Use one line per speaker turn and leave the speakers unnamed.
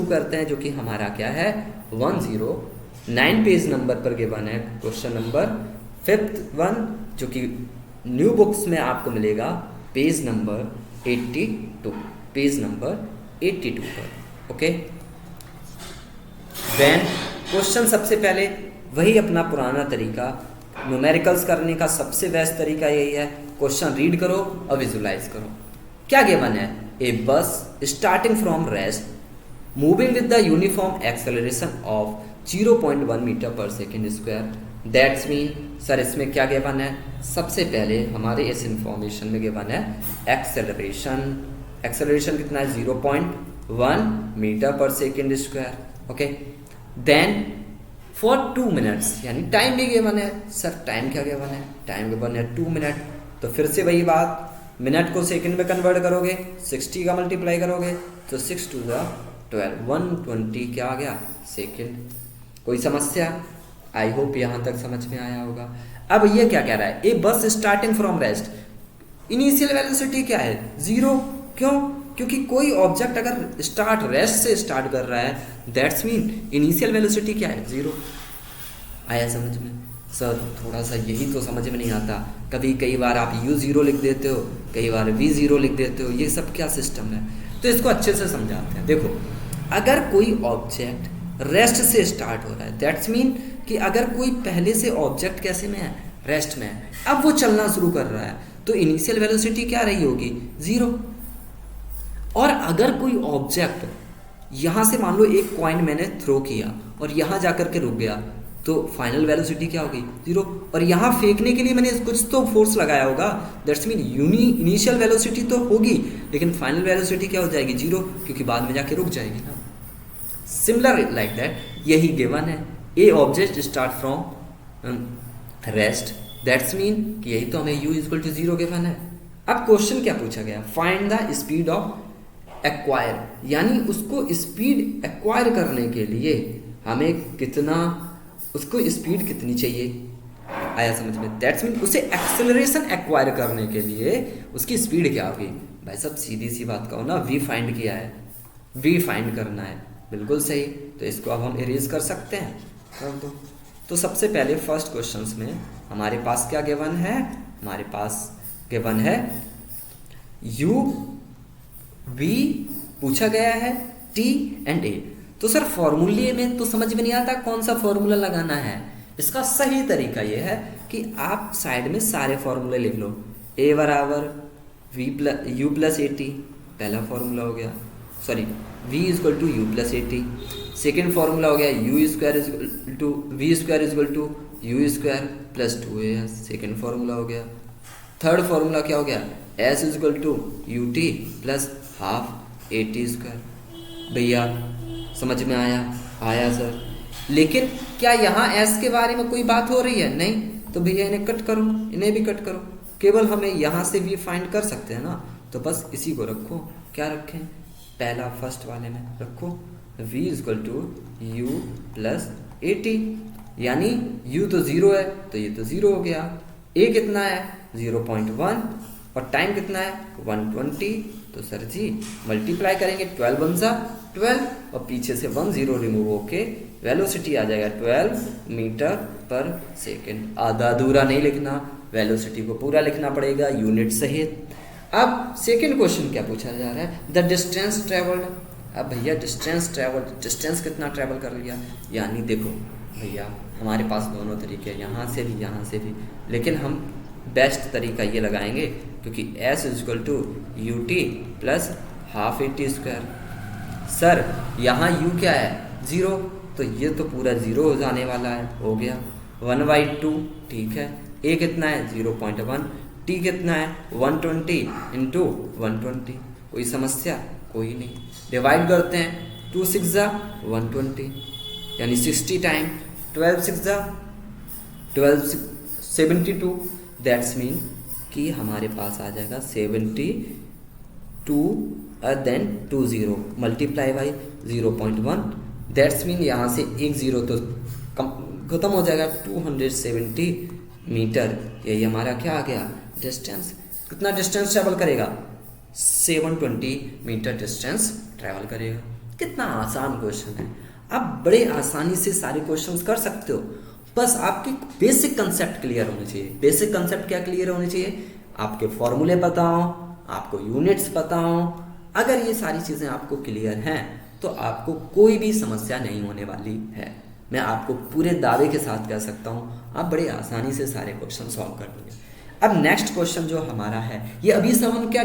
करते हैं, जो कि हमारा क्या है 109 पेज नंबर पर गिवन है। क्वेश्चन नंबर 5th वन, जो कि न्यू बुक्स में आपको मिलेगा पेज नंबर 82, पेज नंबर 82 पर। ओके, देन क्वेश्चन सबसे पहले वही अपना पुराना तरीका, न्यूमेरिकल्स करने का सबसे बेस्ट तरीका यही है, क्वेश्चन रीड करो और विजुलाइज करो। क्या गिवन है, a bus starting from rest moving with the uniform acceleration of 0.1 metre पर second square, that's mean sir इसमें क्या गिवन है, सबसे पहले हमारे इस इंफॉर्मेशन में गिवन है एक्सेलरेशन, एक्सेलरेशन कितना है 0.1 मीटर पर second square. Okay, then for 2 minutes, यानी टाइम भी गिवन है। सर टाइम क्या गिवन है, टाइम गिवन है 2 मिनट, तो फिर से वही बात, मिनट को सेकंड में कन्वर्ट करोगे, 60 का मल्टीप्लाई करोगे तो 6 2 12, 120 क्या आ गया सेकंड। कोई समस्या? आई होप यहाँ तक समझ में आया होगा। अब ये क्या कह रहा है, a bus starting from rest, initial velocity क्या है 0, क्यों? क्योंकि कोई ऑब्जेक्ट अगर स्टार्ट रेस्ट से स्टार्ट कर रहा है दैट्स मीन इनिशियल वेलोसिटी क्या है 0। आया समझ में? सर थोड़ा सा यही तो समझ में नहीं आता, कई बार आप u0 लिख देते हो, कई बार v0 लिख देते हो, ये सब क्या सिस्टम है? तो इसको अच्छे से समझाते हैं। देखो, अगर कोई ऑब्जेक्ट रेस्ट से स्टार्ट हो रहा है दैट्स मीन कि अगर कोई पहले से ऑब्जेक्ट कैसे में है, रेस्ट में है, अब वो चलना शुरू कर रहा है तो इनिशियल वेलोसिटी क्या रही होगी 0। और अगर कोई ऑब्जेक्ट यहाँ से मान लो एक कॉइन मैंने थ्रो किया और यहाँ जाकर के रुक गया तो फाइनल वेलोसिटी क्या होगी 0। और यहाँ फेंकने के लिए मैंने कुछ तो फोर्स लगाया होगा, दैट्स मीन इनिशियल वेलोसिटी तो होगी लेकिन फाइनल वेलोसिटी क्या हो जाएगी 0, क्योंकि बाद में जाके रुक जाएगी ना। सिमिलर लाइक दैट यही गिवन है, ए object start from rest, that's mean कि यही तो हमें u इक्वल टू 0 गिवन है। अब क्वेश्चन क्या पूछा गया, find the speed of acquire, यानी उसको स्पीड एक्वायर करने के लिए हमें कितना, उसको स्पीड कितनी चाहिए। आया समझ में? दैट्स मीन उसे एक्सेलरेशन एक्वायर करने के लिए उसकी स्पीड क्या होगी। भाई साहब सीधी सी बात कहो ना, v फाइंड किया है, v फाइंड करना है, बिल्कुल सही। तो इसको अब हम इरेज कर सकते हैं, कर दो। तो सबसे पहले फर्स्ट क्वेश्चंस में हमारे पास क्या गिवन है, हमारे पास गिवन है u v पूछा गया है t एंड a। तो सर फॉर्मूले में तो समझ में नहीं आता कौन सा फॉर्मूला लगाना है। इसका सही तरीका ये है कि आप साइड में सारे फॉर्मूले लिख लो, a बराबर u प्लस ए टी, पहला फॉर्मूला हो गया, sorry v equal to u plus a t. Second formula हो गया u square equal to v square equal to u square plus 2as, second formula हो गया। थर्ड फॉर्मूला क्या हो गया, s equal to u t plus half a t square. भैया समझ में आया? आया सर। लेकिन क्या यहाँ s के बारे में कोई बात हो रही है? नहीं। तो भैया इन्हें कट करो, इन्हें भी कट करो, केवल हमें यहाँ से v फाइंड कर सकते हैं ना, तो बस इसी को रखो। क्या रखें, पहला फर्स्ट वाले में रखो v equal to u plus a t, यानी u तो 0 है तो ये तो 0 हो गया, a कितना है 0.1 और टाइम कितना है 120। तो सर जी मल्टीप्लाई करेंगे, 12 1 जा 12 और पीछे से 1 0 रिमूव होके वेलोसिटी आ जाएगा 12 मीटर पर सेकेंड। आधा अधूरा नहीं लिखना, वेलोसिटी को पूरा लिखना पड़ेगा यूनिट सहित। अब सेकेंड क्वेश्चन क्या पूछा जा रहा है, द डिस्टेंस ट्रेवल्ड। अब भैया डिस्टेंस ट्रेवल्ड, डिस्टेंस कितना ट्रेवल कर लिया, यानी देखो भैया हमारे पास दोनों तरीके हैं, यहाँ से भी यहाँ से भी, लेकिन हम बेस्ट तरीका ये लगाएंगे क्योंकि s equal to u t plus half a t square. Sir यहाँ u क्या है 0, तो ये तो पूरा 0 हो जाने वाला है, हो गया 1/2, ठीक है। a कितना है 0.1, t कितना है 120 इंटू 120। कोई समस्या? कोई नहीं। डिवाइड करते हैं, 2 6 जा 120 यानी 60 टाइम 12 6 जा 12 72, दैट्स मीन कि हमारे पास आ जाएगा 72 then 20 multiply by 0.1, that's mean यहाँ से एक 0 तो खत्म हो जाएगा, 270 मीटर। यही हमारा क्या आ गया डिस्टेंस। कितना डिस्टेंस ट्रैवल करेगा 720 मीटर डिस्टेंस ट्रैवल करेगा। कितना आसान क्वेश्चन है, आप बड़े आसानी से सारे क्वेश्चंस कर सकते हो। बस आपके बेसिक कंसेप्ट क्लियर होने चाहिए। बेसिक कंसेप्ट क्या क्लियर होने चाहिए? आपके फॉर्मूले पता हो, आपको यूनिट्स पता हो। अगर ये सारी चीज़ें आपको क्लियर हैं तो आपको कोई भी समस्या नहीं होने वाली है। मैं आपको पूरे दावे के साथ कह सकता हूँ आप बड़े आसानी से सारे क्वेश्चन सॉल्व कर दोगे। अब नेक्स्ट क्वेश्चन जो हमारा है, ये अभी सब हम क्या